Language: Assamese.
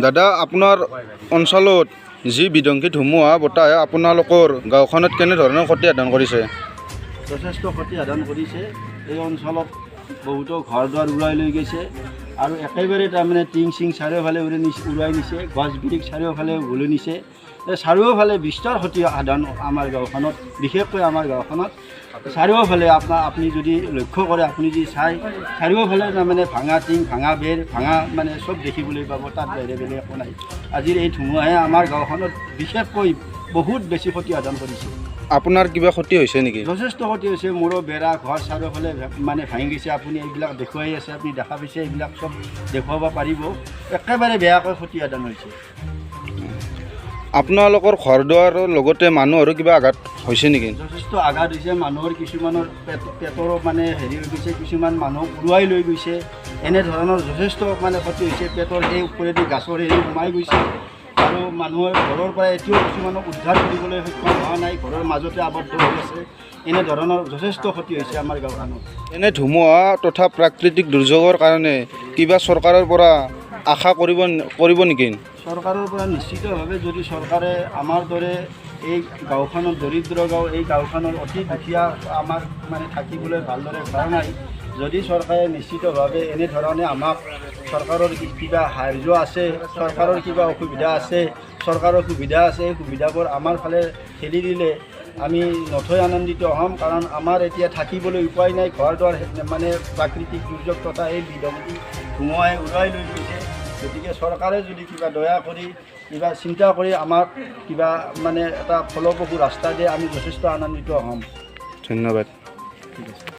দাদা আপোনাৰ অঞ্চলত যি বিধ্বংসী ধুমুহা বতাহে আপোনালোকৰ গাঁওখনত কেনেধৰণৰ ক্ষতি সাধন কৰিছে? যথেষ্ট ক্ষতি সাধন কৰিছে। এই অঞ্চলত বহুতো ঘৰ দুৱাৰ উৰাই লৈ গৈছে আৰু একেবাৰে তাৰমানে টিং চিং চাৰিওফালে উৰাই নিছে, গছ বিৰিখ চাৰিওফালে উঘলি নিছে। চাৰিওফালে বিস্তৰ ক্ষতি সাধন আমাৰ গাঁওখনত, বিশেষকৈ আমাৰ গাঁওখনত চাৰিওফালে আপুনি যদি লক্ষ্য কৰে, আপুনি যদি চাই চাৰিওফালে তাৰমানে ভাঙা টিং, ভাঙা বেৰ, ভাঙা মানে চব দেখিবলৈ পাব, তাত বেলেগ বেলেগ একো নাই। আজিৰ এই ধুমুহাই আমাৰ গাঁওখনত বিশেষকৈ বহুত বেছি ক্ষতি সাধন কৰিছে। আপোনাৰ কিবা ক্ষতি হৈছে নেকি? যথেষ্ট ক্ষতি হৈছে। মোৰো বেৰা ঘৰ চাৰিওফালে মানে ভাঙি গৈছে। আপুনি এইবিলাক দেখুৱাই আছে, আপুনি দেখা পাইছে, এইবিলাক চব দেখুৱাব পাৰিব। একেবাৰে বেয়াকৈ ক্ষতি সাধন হৈছে। আপোনালোকৰ ঘৰ দুৱাৰৰ লগতে মানুহৰো কিবা আঘাত হৈছে নেকি? যথেষ্ট আঘাত হৈছে। মানুহৰ কিছুমানৰ পেটৰ মানে হেৰি হৈ গৈছে, কিছুমান মানুহ উৰুৱাই লৈ গৈছে। এনেধৰণৰ যথেষ্ট মানে ক্ষতি হৈছে। পেটৰ সেই ওপৰেদি গাছৰ হেৰি সোমাই গৈছে আৰু মানুহৰ ঘৰৰ পৰা এতিয়াও কিছুমানক উদ্ধাৰ কৰিবলৈ সক্ষম হোৱা নাই, ঘৰৰ মাজতে আবদ্ধ হৈ আছে। এনেধৰণৰ যথেষ্ট ক্ষতি হৈছে আমাৰ গাঁওখনত। এনে ধুমুহা তথা প্ৰাকৃতিক দুৰ্যোগৰ কাৰণে কিবা চৰকাৰৰ পৰা আশা কৰিব নেকি? চৰকাৰৰ পৰা নিশ্চিতভাৱে যদি চৰকাৰে আমাৰ দৰে এই গাঁওখনত দৰিদ্ৰ গাঁও, এই গাঁওখনৰ অতি দুখীয়া আমাৰ মানে থাকিবলৈ ভালদৰে ঘৰ নাই, যদি চৰকাৰে নিশ্চিতভাৱে এনেধৰণে আমাক চৰকাৰৰ কিবা সাহাৰ্য আছে, চৰকাৰৰ কিবা অসুবিধা আছে, চৰকাৰৰ সুবিধা আছে, এই সুবিধাবোৰ আমাৰ ফালে ঠেলি দিলে আমি নথৈ আনন্দিত হ'ম। কাৰণ আমাৰ এতিয়া থাকিবলৈ উপায় নাই। ঘৰ দুৱাৰ মানে প্ৰাকৃতিক দুৰ্যোগ তথা এই বিধ্বংসী ধুমুহাই উৰুৱাই লৈ গৈছে। গতিকে চৰকাৰে যদি কিবা দয়া কৰি কিবা চিন্তা কৰি আমাক কিবা মানে এটা ফলপ্ৰসূ ৰাস্তা দিয়ে, আমি যথেষ্ট আনন্দিত হ'ম। ধন্যবাদ। ঠিক আছে।